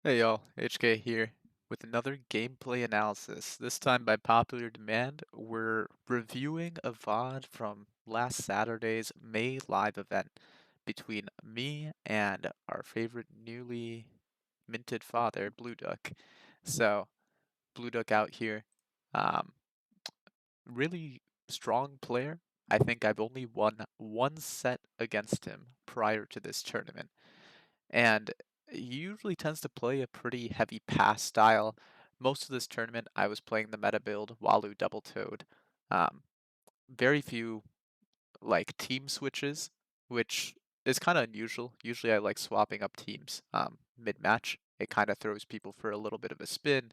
Hey y'all, HK here with another gameplay analysis. This time by popular demand, we're reviewing a VOD from last Saturday's May live event between me and our favorite newly minted father, blueduck. So, blueduck out here, um, really strong player. I think I've only won one set against him prior to this tournament. And he usually tends to play a pretty heavy pass style. Most of this tournament, I was playing the meta build, Walu Double Toad. Um, very few like team switches, which is kind of unusual. Usually, I like swapping up teams mid match. It kind of throws people for a little bit of a spin,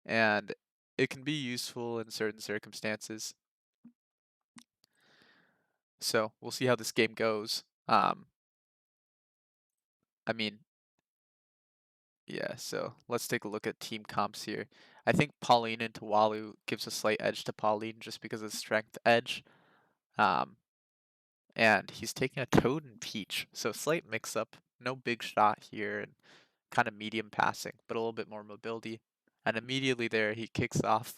and it can be useful in certain circumstances. So we'll see how this game goes. I mean, yeah, so let's take a look at team comps here. I think Pauline into Walu gives a slight edge to Pauline just because of strength edge. Um, and he's taking a Toad and Peach, so slight mix up. No big shot here, and kind of medium passing, but a little bit more mobility. And immediately there, he kicks off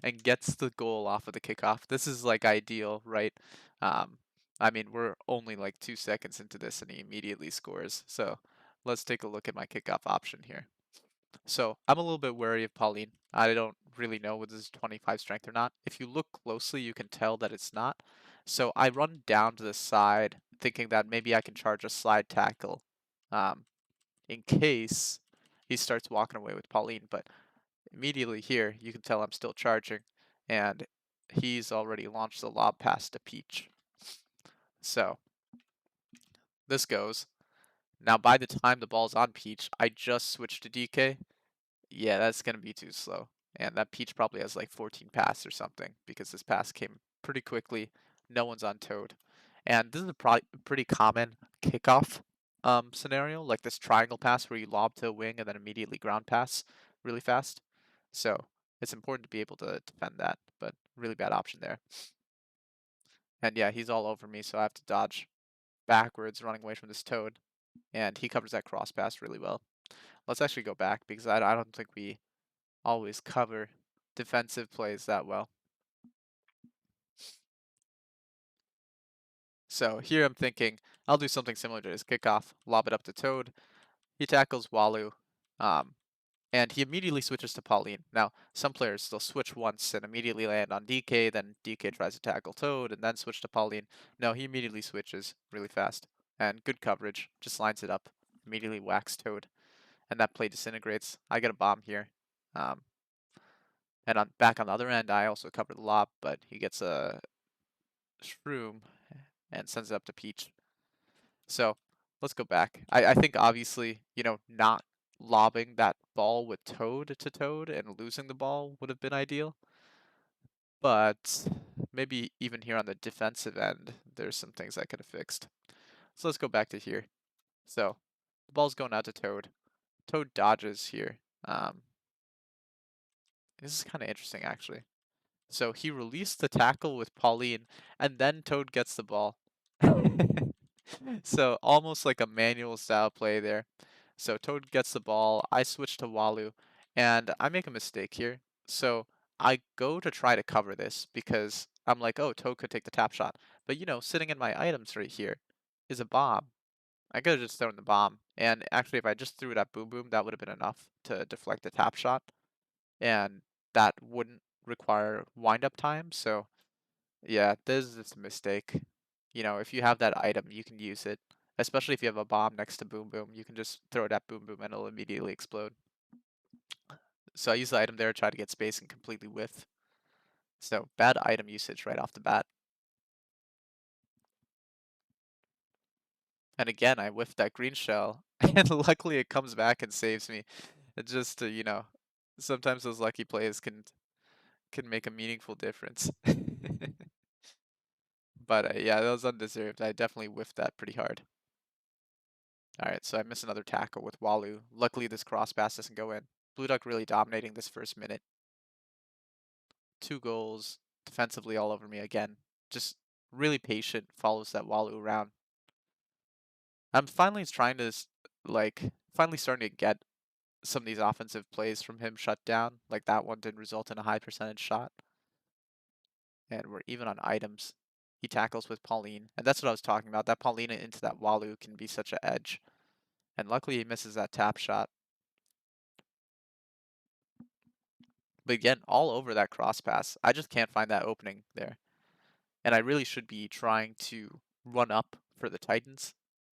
and gets the goal off of the kickoff. This is like ideal, right? Um, I mean, we're only like 2 seconds into this, and he immediately scores. So let's take a look at my kickoff option here. So I'm a little bit wary of Pauline. I don't really know whether this is 25 strength or not. If you look closely, you can tell that it's not. So I run down to the side, thinking that maybe I can charge a slide tackle um, in case he starts walking away with Pauline. But immediately here, you can tell I'm still charging, and he's already launched the lob pass to Peach. So this goes. Now, by the time the ball's on Peach, I just switched to DK. Yeah, that's going to be too slow. And that Peach probably has like 14 pass or something because this pass came pretty quickly. No one's on Toad. And this is a pretty common kickoff scenario, like this triangle pass where you lob to a wing and then immediately ground pass really fast. So it's important to be able to defend that, but really bad option there. And yeah, he's all over me, so I have to dodge backwards running away from this Toad. And he covers that cross pass really well. Let's actually go back because I don't think we always cover defensive plays that well. So here I'm thinking I'll do something similar to his kickoff, lob it up to Toad. He tackles Walu, um, and he immediately switches to Pauline. Now, some players they'll switch once and immediately land on DK, then DK tries to tackle Toad and then switch to Pauline. No, he immediately switches really fast and good coverage, just lines it up, immediately whacks Toad, and that play disintegrates. I get a bomb here. Um, and back on the other end, I also cover the lob, but he gets a Shroom and sends it up to Peach. So let's go back. I think obviously, not lobbing that ball with Toad to Toad and losing the ball would have been ideal. But maybe even here on the defensive end, there's some things I could have fixed. So let's go back to here. So the ball's going out to Toad. Toad dodges here. This is kind of interesting actually. So he released the tackle with Pauline, and then Toad gets the ball. So almost like a manual style play there. So Toad gets the ball, I switch to Walu, and I make a mistake here. So I go to try to cover this because I'm like, oh, Toad could take the tap shot. But sitting in my items right here is a bomb. I could have just thrown the bomb. And actually, if I just threw it at Boom Boom, that would have been enough to deflect the tap shot. And that wouldn't require wind up time. So yeah, this is just a mistake. If you have that item, you can use it. Especially if you have a bomb next to Boom Boom, you can just throw it at Boom Boom and it'll immediately explode. So I use the item there, try to get space and completely whiff. So bad item usage right off the bat. And again, I whiffed that green shell, and luckily it comes back and saves me. It just, sometimes those lucky plays can make a meaningful difference. But yeah, that was undeserved. I definitely whiffed that pretty hard. Alright, so I miss another tackle with Walu. Luckily, this cross pass doesn't go in. blueduck really dominating this first minute. 2 goals, defensively all over me again. Just really patient, follows that Walu around. I'm finally trying to, finally starting to get some of these offensive plays from him shut down. Like that one didn't result in a high percentage shot. And we're even on items. He tackles with Pauline. And that's what I was talking about. That Pauline into that Walu can be such an edge. And luckily he misses that tap shot. But again, all over that cross pass. I just can't find that opening there. And I really should be trying to run up for the Titans.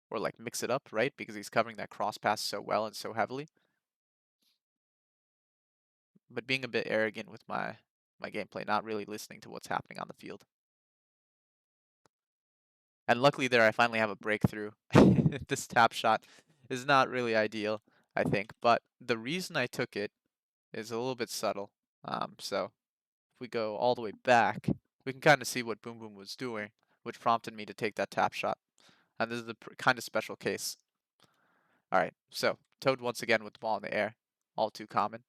Or like mix it up, right? Because he's covering that cross pass so well and so heavily. But being a bit arrogant with my gameplay, not really listening to what's happening on the field. And luckily there I finally have a breakthrough. This tap shot is not really ideal, I think. But the reason I took it is a little bit subtle. So if we go all the way back, we can kind of see what Boom Boom was doing, which prompted me to take that tap shot. And this is the kind of special case. Alright, so Toad once again with the ball in the air. All too common.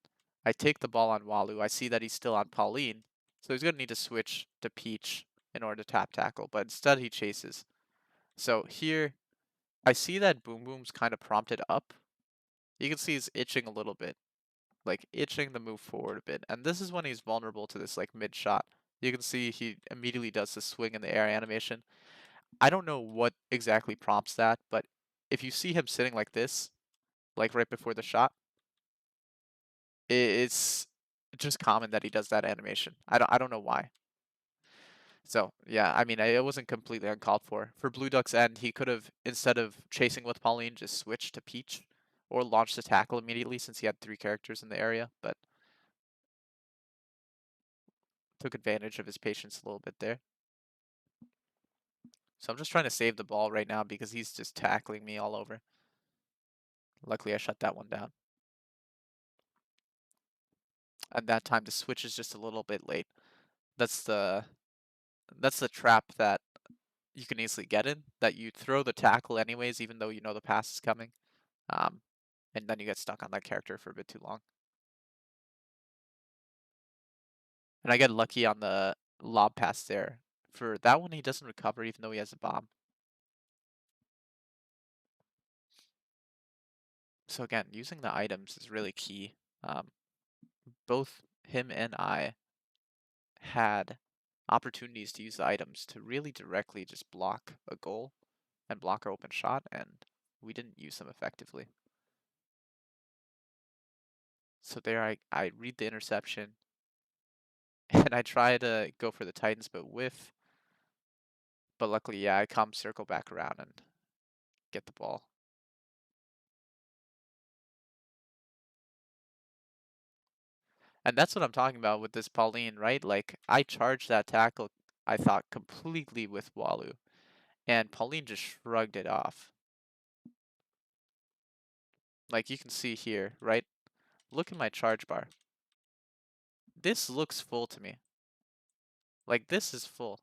I take the ball on Walu. I see that he's still on Pauline. So he's going to need to switch to Peach in order to tap tackle. But instead he chases. So here, I see that Boom Boom's kind of prompted up. You can see he's itching a little bit. Like itching to move forward a bit. And this is when he's vulnerable to this like mid shot. You can see he immediately does the swing in the air animation. I don't know what exactly prompts that, but if you see him sitting like this, like right before the shot, it's just common that he does that animation. I don't know why. So yeah, I mean, it wasn't completely uncalled for. For Blue Duck's end, he could have, instead of chasing with Pauline, just switched to Peach or launched the tackle immediately since he had 3 characters in the area, but took advantage of his patience a little bit there. So I'm just trying to save the ball right now because he's just tackling me all over. Luckily, I shut that one down. And that time the switch is just a little bit late. That's the trap that you can easily get in, that you throw the tackle anyways, even though you know the pass is coming. And then you get stuck on that character for a bit too long. And I get lucky on the lob pass there. For that one, he doesn't recover even though he has a bomb. So again, using the items is really key. Both him and I had opportunities to use the items to really directly just block a goal and block our open shot, and we didn't use them effectively. So there I read the interception, and I try to go for the Titans, but whiff. But luckily, yeah, I come circle back around and get the ball. And that's what I'm talking about with this Pauline, right? Like, I charged that tackle, I thought, completely with Walu, and Pauline just shrugged it off. Like, you can see here, right? Look at my charge bar. This looks full to me. Like, this is full.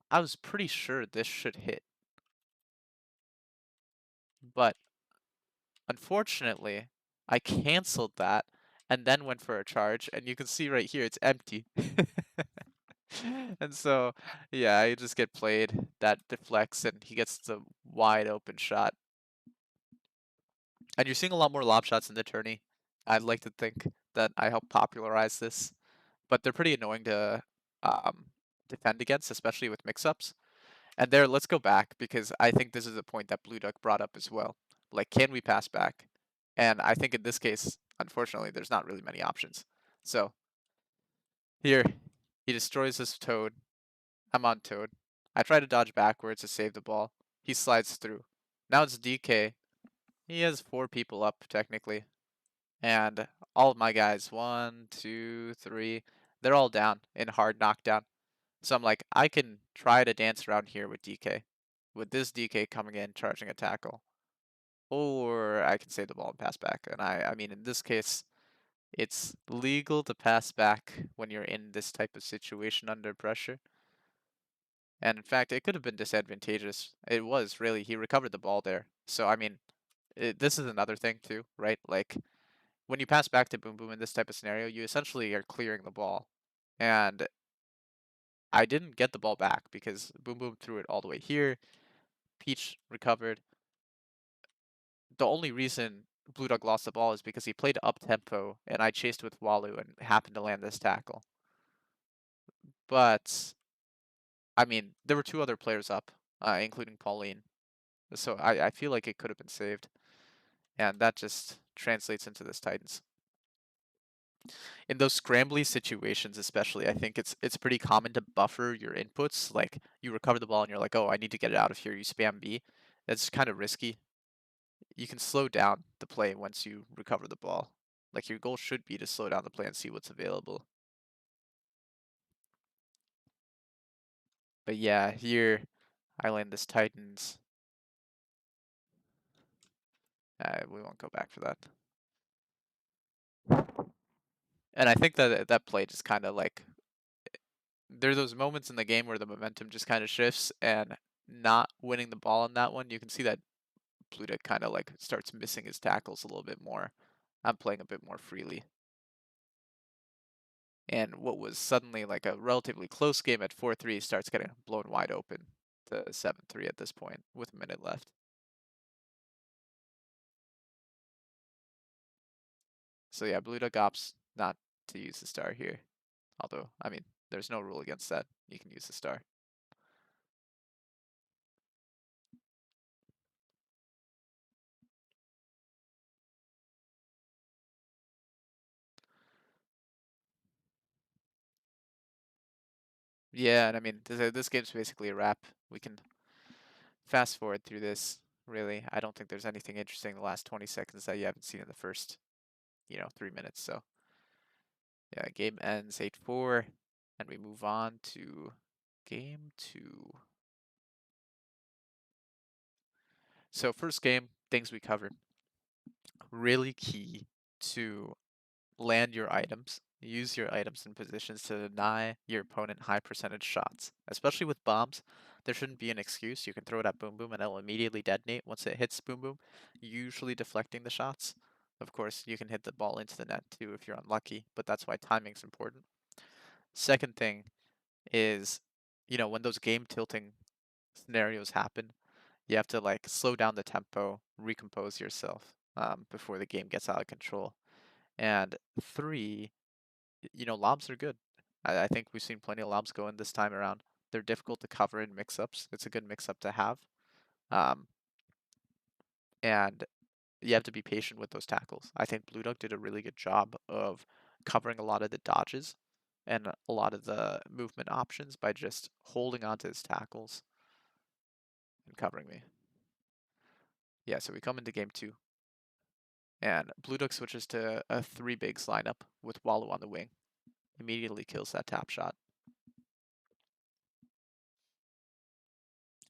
I was pretty sure this should hit. But, unfortunately, I canceled that and then went for a charge, and you can see right here, it's empty. And so, yeah, I just get played. That deflects, and he gets the wide open shot. And you're seeing a lot more lob shots in the tourney. I'd like to think that I helped popularize this, but they're pretty annoying to defend against, especially with mix-ups. And there, let's go back because I think this is a point that Blue Duck brought up as well. Like, can we pass back? And I think in this case, unfortunately, there's not really many options. So here, he destroys this Toad. I'm on Toad. I try to dodge backwards to save the ball. He slides through. Now it's DK. He has 4 people up, technically. And all of my guys, 1, 2, 3, they're all down in hard knockdown. So I'm like, I can try to dance around here with DK. With this DK coming in, charging a tackle. Or I can save the ball and pass back. And I mean, in this case, it's legal to pass back when you're in this type of situation under pressure. And in fact, it could have been disadvantageous. It was, really. He recovered the ball there. So, I mean, this is another thing too, right? Like, when you pass back to Boom Boom in this type of scenario, you essentially are clearing the ball. And I didn't get the ball back because Boom Boom threw it all the way here. Peach recovered. The only reason blueduck lost the ball is because he played up tempo and I chased with Walu and happened to land this tackle. But I mean, there were two other players up, including Pauline. So I feel like it could have been saved. And that just translates into this Titans. In those scrambly situations especially, I think it's pretty common to buffer your inputs. Like you recover the ball and you're like, oh, I need to get it out of here. You spam B. That's kind of risky. You can slow down the play once you recover the ball. Like your goal should be to slow down the play and see what's available. But yeah, here I land this Titans. We won't go back for that. And I think that that play just kind of like there are those moments in the game where the momentum just kind of shifts and not winning the ball in that one, you can see that Pluta kind of like starts missing his tackles a little bit more. I'm playing a bit more freely. And what was suddenly like a relatively close game at 4-3 starts getting blown wide open to 7-3 at this point with a minute left. So yeah, Blue Duck opts not to use the star here. Although, I mean, there's no rule against that. You can use the star. Yeah, and I mean, this game's basically a wrap. We can fast forward through this, really. I don't think there's anything interesting in the last 20 seconds that you haven't seen in the first, 3 minutes. So, yeah, game ends 8-4, and we move on to game 2. So, first game, things we covered. Really key to land your items. Use your items in positions to deny your opponent high percentage shots. Especially with bombs, there shouldn't be an excuse. You can throw it at Boom Boom and it'll immediately detonate once it hits Boom Boom, usually deflecting the shots. Of course, you can hit the ball into the net too if you're unlucky, but that's why timing's important. Second thing is, when those game tilting scenarios happen, you have to like slow down the tempo, recompose yourself before the game gets out of control. And three, lobs are good. I think we've seen plenty of lobs go in this time around. They're difficult to cover in mix-ups. It's a good mix-up to have. Um, and you have to be patient with those tackles. I think Blue Duck did a really good job of covering a lot of the dodges and a lot of the movement options by just holding onto his tackles and covering me. Yeah, so we come into game 2. And Blue Duck switches to a 3 bigs lineup with Wallow on the wing. Immediately kills that tap shot.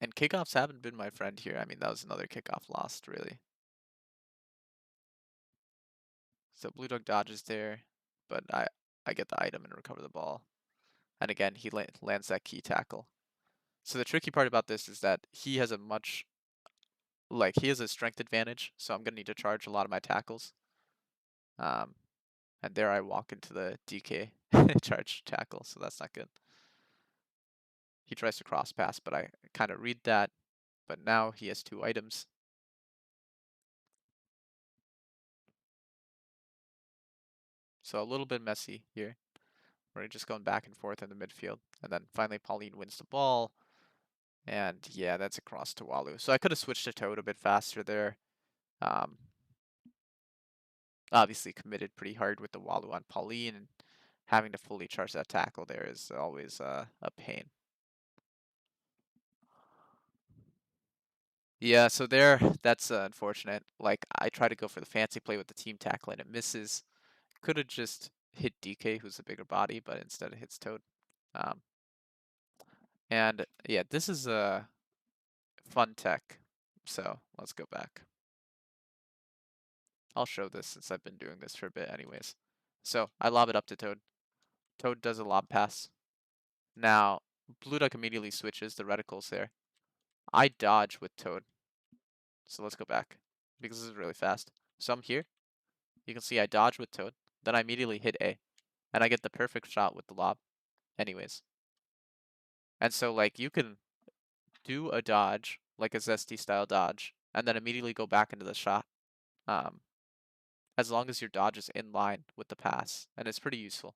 And kickoffs haven't been my friend here. I mean, that was another kickoff lost, really. So Blue Duck dodges there, but I get the item and recover the ball. And again, he lands that key tackle. So the tricky part about this is that he has he has a strength advantage, so I'm going to need to charge a lot of my tackles. And there I walk into the DK charge tackle, so that's not good. He tries to cross pass, but I kind of read that. But now he has 2 items. So a little bit messy here. We're just going back and forth in the midfield. And then finally Pauline wins the ball. And yeah, that's across to Walu. So I could have switched to Toad a bit faster there. Obviously committed pretty hard with the Walu on Pauline. And having to fully charge that tackle there is always a pain. Yeah, so that's unfortunate. Like, I try to go for the fancy play with the team tackle and it misses. Could have just hit DK, who's a bigger body, but instead it hits Toad. Um, and yeah, this is a fun tech. So let's go back. I'll show this since I've been doing this for a bit anyways. So I lob it up to Toad. Toad does a lob pass. Now, Blue Duck immediately switches the reticles there. I dodge with Toad. So let's go back because this is really fast. So I'm here. You can see I dodge with Toad. Then I immediately hit A. And I get the perfect shot with the lob anyways. And so like you can do a dodge, like a Zesty style dodge, and then immediately go back into the shot. as long as your dodge is in line with the pass, and it's pretty useful.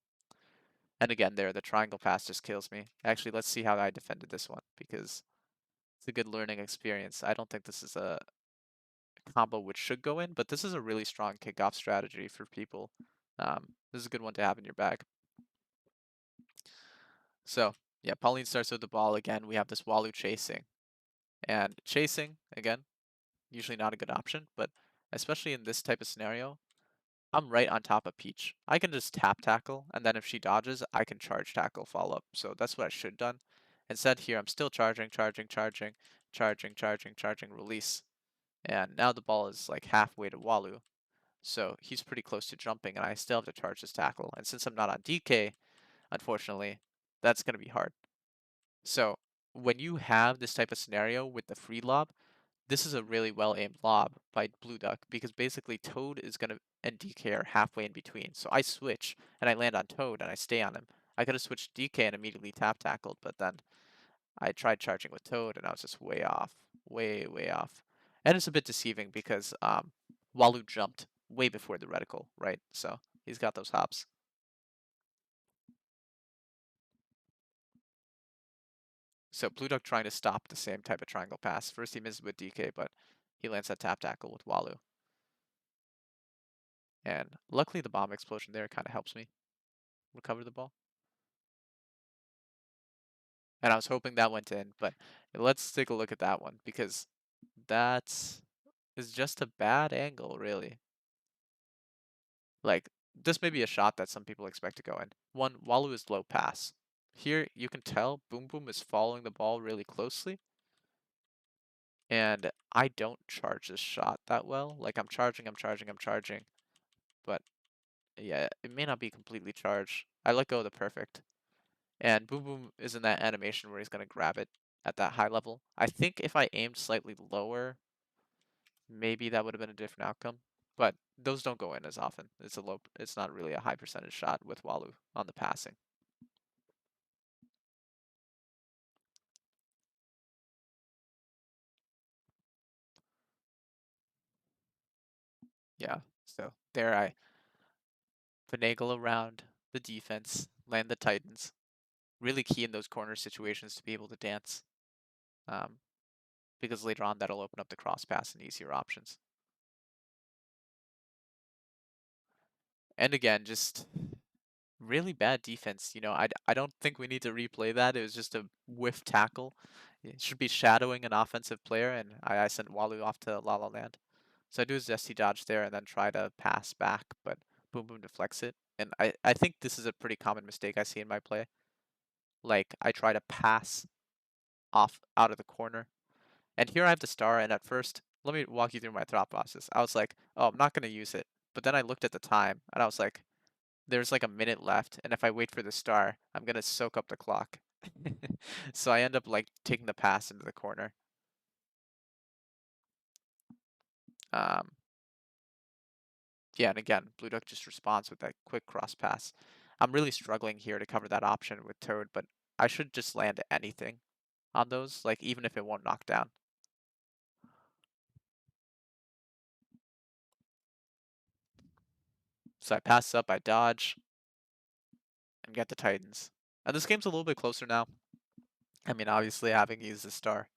And again, there, the triangle pass just kills me. Actually, let's see how I defended this one, because it's a good learning experience. I don't think this is a combo which should go in, but this is a really strong kickoff strategy for people. This is a good one to have in your bag. So, yeah, Pauline starts with the ball again. We have this Walu chasing. And chasing, again, usually not a good option, but especially in this type of scenario, I'm right on top of Peach. I can just tap tackle, and then if she dodges, I can charge tackle follow up. So that's what I should have done. Instead here, I'm still charging, release. And now the ball is like halfway to Walu. So he's pretty close to jumping, and I still have to charge this tackle. And since I'm not on DK, unfortunately, that's going to be hard. So when you have this type of scenario with the free lob, this is a really well aimed lob by blueduck, because basically Toad is going to and DK are halfway in between. So I switch and I land on Toad and I stay on him. I could have switched DK and immediately tap tackled, but then I tried charging with Toad and I was just way off. Way off. And it's a bit deceiving because Walu jumped way before the reticle, right? So he's got those hops. So blueduck trying to stop the same type of triangle pass. First he misses with DK, but he lands that tap tackle with Walu. And luckily the bomb explosion there kind of helps me recover the ball. And I was hoping that went in, but let's take a look at that one, because that is just a bad angle, really. Like, this may be a shot that some people expect to go in. One, Walu is low pass. Here, you can tell Boom Boom is following the ball really closely, and I don't charge this shot that well. Like, I'm charging, but yeah, it may not be completely charged. I let go of the perfect. And Boom Boom is in that animation where he's going to grab it at that high level. I think if I aimed slightly lower, maybe that would have been a different outcome. But those don't go in as often. It's not really a high percentage shot with Walu on the passing. Yeah. So there I finagle around the defense, land the Titans. Really key in those corner situations to be able to dance. Um, because later on that'll open up the cross pass and easier options. And again, just really bad defense. I don't think we need to replay that. It was just a whiff tackle. It should be shadowing an offensive player, and I sent Walu off to La La Land. So I do a zesty dodge there and then try to pass back, but Boom Boom deflects it. And I think this is a pretty common mistake I see in my play. Like, I try to pass off out of the corner. And here I have the star, and at first, let me walk you through my thought process. I was like, oh, I'm not going to use it. But then I looked at the time, and I was like, there's like a minute left, and if I wait for the star, I'm gonna soak up the clock. So I end up like taking the pass into the corner. Um, yeah, and again, Blue Duck just responds with that quick cross pass. I'm really struggling here to cover that option with Toad, but I should just land anything on those, like even if it won't knock down. So I pass up, I dodge, and get the Titans. And this game's a little bit closer now. I mean, obviously having used the star.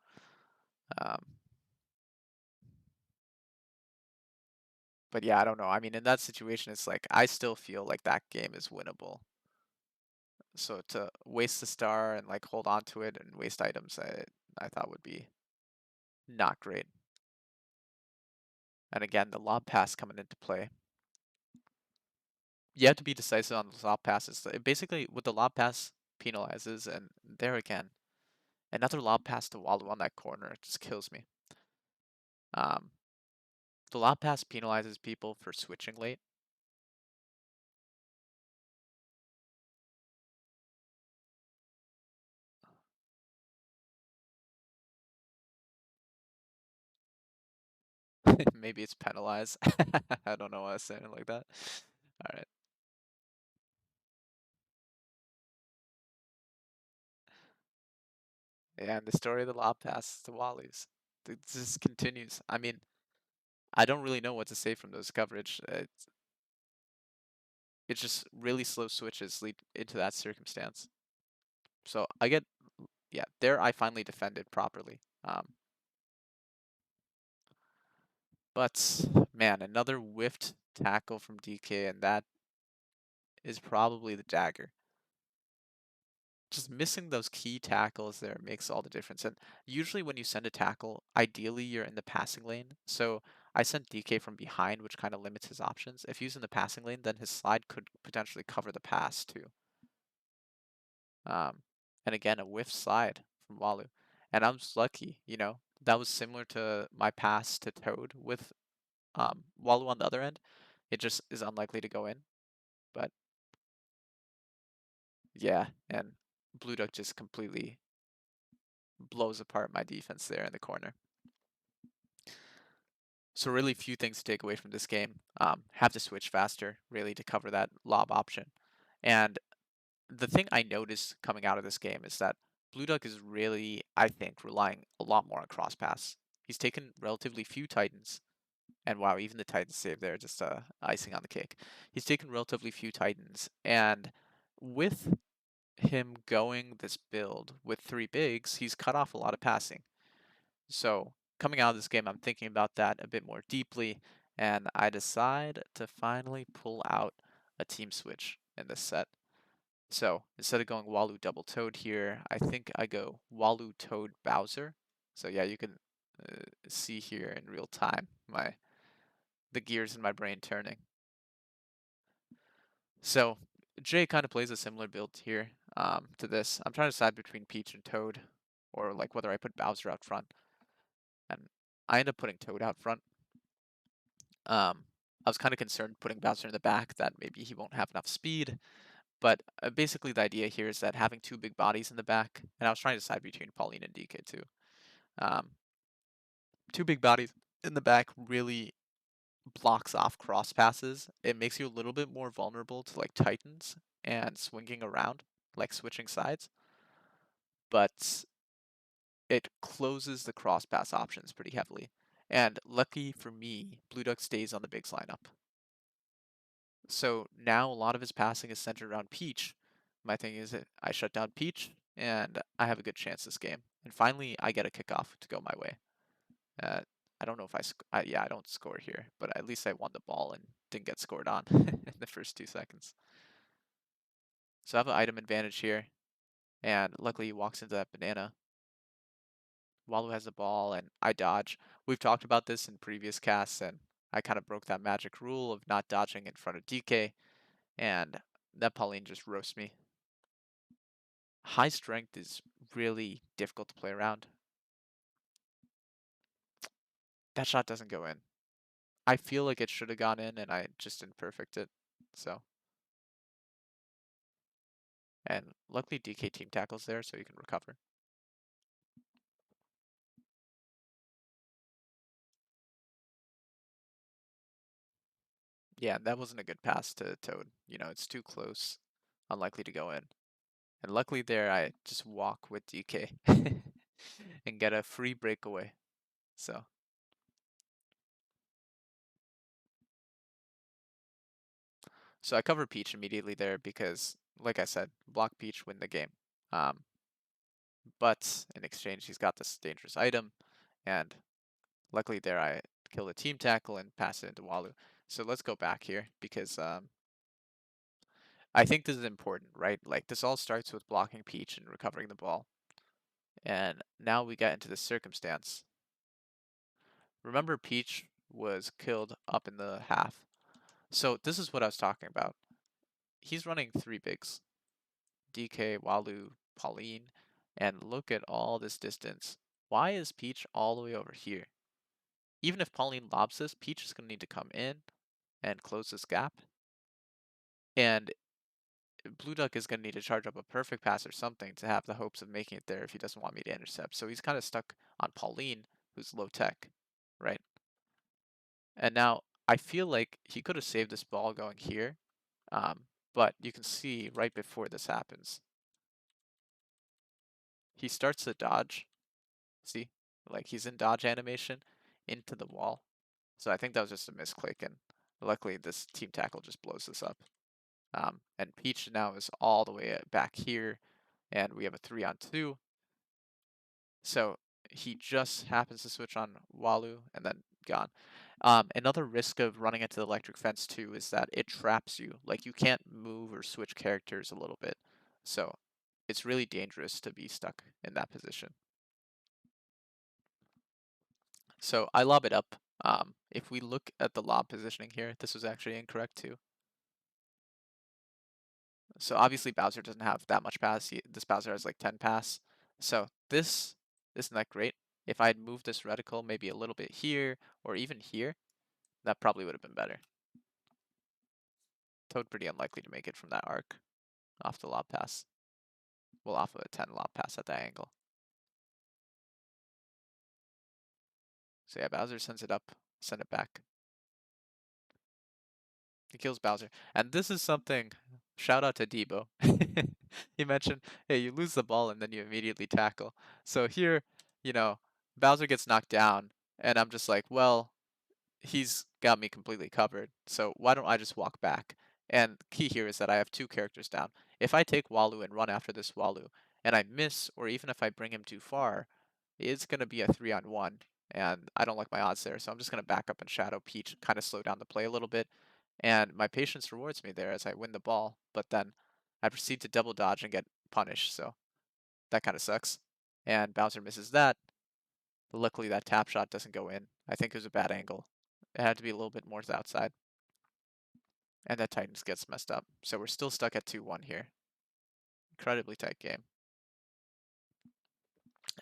Um, but yeah, I don't know. I mean, in that situation, it's like I still feel like that game is winnable. So to waste the star and like hold on to it and waste items, I thought would be not great. And again, the lob pass coming into play. You have to be decisive on the lob passes. Basically, what the lob pass penalizes, and there again, another lob pass to Walu on that corner. It just kills me. Um, the lob pass penalizes people for switching late. Maybe it's penalized. I don't know why I was saying it like that. All right. Yeah, and the story of the lob pass to Wally's. It just continues. I mean, I don't really know what to say from those coverage. It's just really slow switches lead into that circumstance. So I get, yeah, there I finally defended properly. But man, another whiffed tackle from DK, and that is probably the dagger. Just missing those key tackles there makes all the difference. And usually when you send a tackle, ideally you're in the passing lane. So I sent DK from behind, which kind of limits his options. If he's in the passing lane, then his slide could potentially cover the pass too. And again, a whiff slide from Walu. And I was lucky, that was similar to my pass to Toad with Walu on the other end. It just is unlikely to go in. But yeah, and blueduck just completely blows apart my defense there in the corner. So really few things to take away from this game. Have to switch faster, really, to cover that lob option. And the thing I noticed coming out of this game is that blueduck is really, I think, relying a lot more on cross pass. He's taken relatively few Titans, and wow, even the Titans save there, just icing on the cake. He's taken relatively few Titans, and with him going this build with 3 bigs, he's cut off a lot of passing. So coming out of this game, I'm thinking about that a bit more deeply, and I decide to finally pull out a team switch in this set. So instead of going Walu double Toad here, I think I go Walu Toad Bowser. So yeah, you can see here in real time the gears in my brain turning. So Jay kind of plays a similar build here to this. I'm trying to decide between Peach and Toad, or like whether I put Bowser out front. And I end up putting Toad out front. I was kind of concerned putting Bowser in the back that maybe he won't have enough speed. But basically the idea here is that having 2 big bodies in the back, and I was trying to decide between Pauline and DK too. 2 big bodies in the back really blocks off cross passes. It makes you a little bit more vulnerable to like Titans and swinging around, like switching sides. But it closes the cross pass options pretty heavily. And lucky for me, blueduck stays on the bigs lineup. So now a lot of his passing is centered around Peach. My thing is that I shut down Peach, and I have a good chance this game. And finally, I get a kickoff to go my way. I don't know if yeah, I don't score here, but at least I won the ball and didn't get scored on in the first 2 seconds. So I have an item advantage here, and luckily he walks into that banana. Walu has the ball, and I dodge. We've talked about this in previous casts, and I kind of broke that magic rule of not dodging in front of DK, and that Pauline just roasts me. High strength is really difficult to play around. That shot doesn't go in. I feel like it should have gone in, and I just didn't perfect it. So, and luckily DK team tackles there, so you can recover. Yeah, that wasn't a good pass to Toad. It's too close, unlikely to go in. And luckily there, I just walk with DK and get a free breakaway. So I cover Peach immediately there because, like I said, block Peach, win the game. But in exchange, he's got this dangerous item, and luckily there I kill the team tackle and pass it into Walu. So let's go back here because I think this is important, right? Like this all starts with blocking Peach and recovering the ball. And now we get into this circumstance. Remember Peach was killed up in the half. So this is what I was talking about. He's running 3 bigs. DK, Walu, Pauline, and look at all this distance. Why is Peach all the way over here? Even if Pauline lobs this, Peach is going to need to come in and close this gap. And blueduck is going to need to charge up a perfect pass or something to have the hopes of making it there if he doesn't want me to intercept. So he's kind of stuck on Pauline, who's low tech, right? And now I feel like he could have saved this ball going here, but you can see right before this happens, he starts to dodge. See, like he's in dodge animation into the wall. So I think that was just a misclick, and luckily this team tackle just blows this up. And Peach now is all the way back here, and we have a 3-on-2. So he just happens to switch on Walu and then gone. Another risk of running into the electric fence too is that it traps you. Like you can't move or switch characters a little bit. So it's really dangerous to be stuck in that position. So I lob it up. If we look at the lob positioning here, this was actually incorrect too. So obviously Bowser doesn't have that much pass. This Bowser has like 10 pass. So this isn't that great. If I'd moved this reticle maybe a little bit here or even here, that probably would have been better. Toad pretty unlikely to make it from that arc off the lob pass. Well, off of a 10 lob pass at that angle. So yeah, Bowser sends it up, send it back. He kills Bowser. And this is something, shout out to Debo. He mentioned, hey, you lose the ball and then you immediately tackle. So here, you know, Bowser gets knocked down, and I'm just like, well, he's got me completely covered. So why don't I just walk back? And key here is that I have two characters down. If I take Walu and run after this Walu, and I miss, or even if I bring him too far, it's going to be a 3-on-1, and I don't like my odds there. So I'm just going to back up and Shadow Peach, kind of slow down the play a little bit. And my patience rewards me there as I win the ball, but then I proceed to double dodge and get punished, so that kind of sucks. And Bowser misses that. Luckily, that tap shot doesn't go in. I think it was a bad angle. It had to be a little bit more to the outside. And that Titans gets messed up. So we're still stuck at 2-1 here. Incredibly tight game.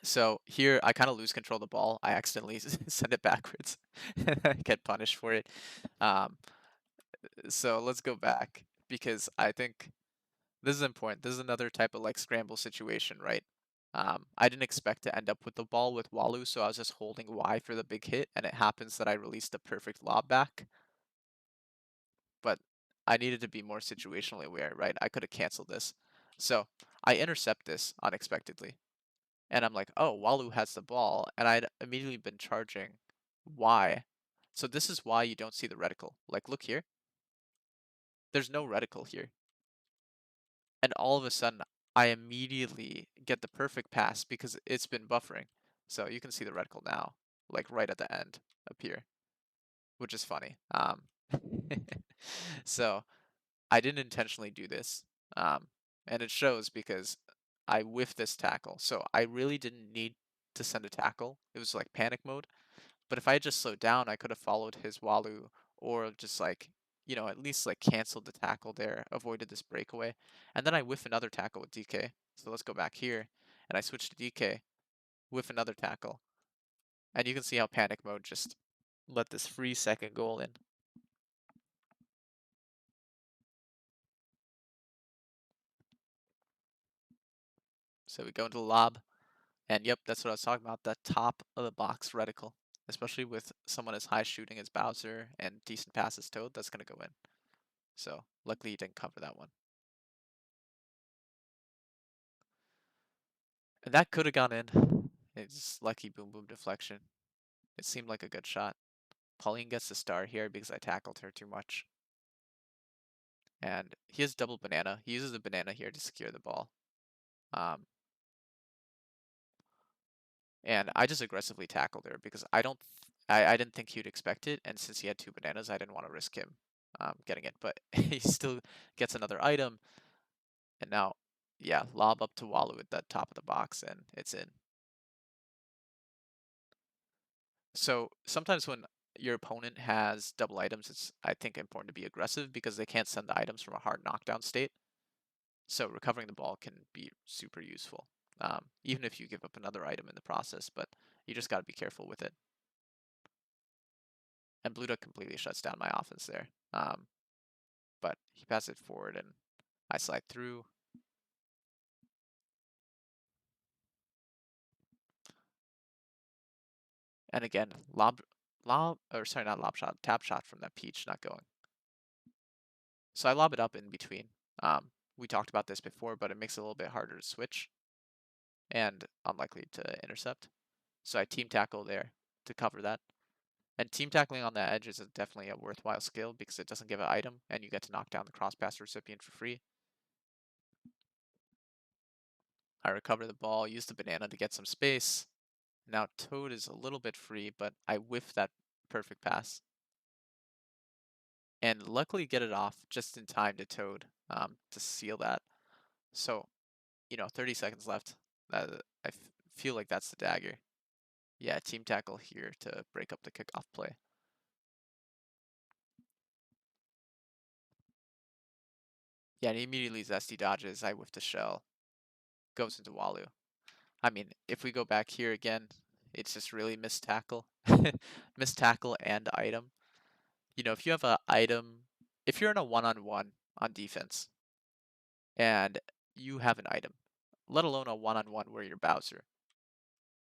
So here, I kind of lose control of the ball. I accidentally send it backwards. And I get punished for it. Um, so let's go back, because I think this is important. This is another type of like scramble situation, right? I didn't expect to end up with the ball with Walu, so I was just holding Y for the big hit, and it happens that I released the perfect lob back. But I needed to be more situationally aware, right? I could have canceled this. So I intercept this unexpectedly. And I'm like, oh, Walu has the ball, and I'd immediately been charging Y. So this is why you don't see the reticle. Like, look here. There's no reticle here. And all of a sudden, I immediately get the perfect pass because it's been buffering. So you can see the reticle now, like right at the end appear, which is funny. So I didn't intentionally do this, and it shows because I whiffed this tackle. So I really didn't need to send a tackle. It was like panic mode. But if I had just slowed down, I could have followed his Walu, or just like, at least like canceled the tackle there, avoided this breakaway. And then I whiff another tackle with DK. So let's go back here, and I switch to DK, whiff another tackle. And you can see how panic mode just let this free second goal in. So we go into the lob, and yep, that's what I was talking about, that top of the box reticle. Especially with someone as high shooting as Bowser and decent pass as Toad, that's going to go in. So luckily he didn't cover that one. And that could have gone in. It's lucky boom boom deflection. It seemed like a good shot. Pauline gets the star here because I tackled her too much. And he has double banana. He uses the banana here to secure the ball. And I just aggressively tackled her because I didn't think he would expect it. And since he had two bananas, I didn't want to risk him getting it. But he still gets another item. And now, yeah, lob up to Walu at the top of the box, and it's in. So sometimes when your opponent has double items, it's, I think, important to be aggressive because they can't send the items from a hard knockdown state. So recovering the ball can be super useful, even if you give up another item in the process, but you just got to be careful with it. And blueduck completely shuts down my offense there. But he passes it forward, and I slide through. And again, not lob shot, tap shot from that Peach not going. So I lob it up in between. We talked about this before, but it makes it a little bit harder to switch and unlikely to intercept. So I team tackle there to cover that. And team tackling on the edge is definitely a worthwhile skill because it doesn't give an item, and you get to knock down the cross pass recipient for free. I recover the ball, use the banana to get some space. Now Toad is a little bit free, but I whiff that perfect pass. And luckily get it off just in time to Toad to seal that. So, 30 seconds left. I feel like that's the dagger. Yeah, team tackle here to break up the kickoff play. Yeah, and he immediately Zesty dodges. I whiff the shell. Goes into Walu. I mean, if we go back here again, it's just really missed tackle. Missed tackle and item. If you have a item, if you're in a one-on-one on defense and you have an item, let alone a one-on-one where you're Bowser,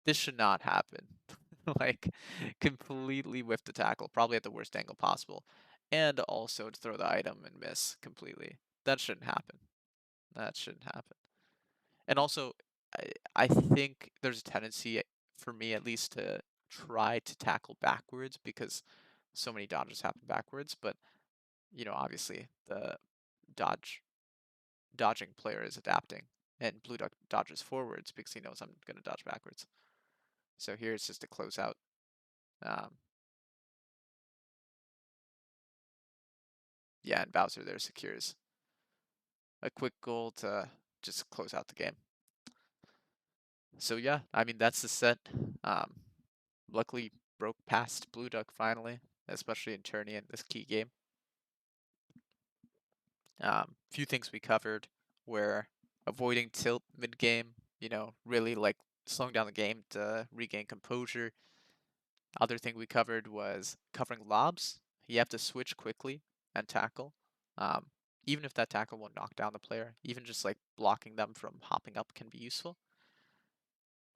this should not happen. Like, completely whiff the tackle, probably at the worst angle possible, and also to throw the item and miss completely. That shouldn't happen. That shouldn't happen. And also, I think there's a tendency, for me at least, to try to tackle backwards because so many dodges happen backwards. But obviously the dodging player is adapting, and blueduck dodges forwards because he knows I'm gonna dodge backwards. So here it's just a closeout. Yeah, and Bowser there secures a quick goal to just close out the game. So yeah, I mean that's the set. Um, Luckily broke past blueduck finally, especially in tourney in this key game. Few things we covered were avoiding tilt mid game. Really like slowing down the game to regain composure. Other thing we covered was covering lobs. You have to switch quickly and tackle. Um, Even if that tackle won't knock down the player, even just like blocking them from hopping up can be useful.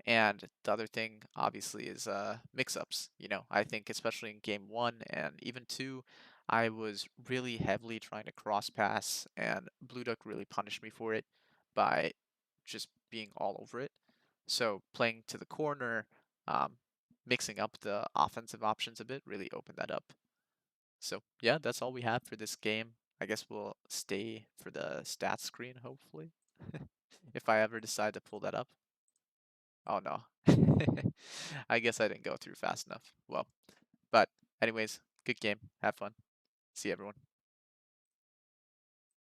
And the other thing, obviously, is mix-ups. I think especially in game one and even two, I was really heavily trying to cross pass, and blueduck really punished me for it by just being all over it. So playing to the corner, um, mixing up the offensive options a bit, really opened that up. So yeah, that's all we have for this game. I guess we'll stay for the stats screen, hopefully, if I ever decide to pull that up. Oh no. I guess I didn't go through fast enough. Well, but anyways, good game. Have fun. See everyone.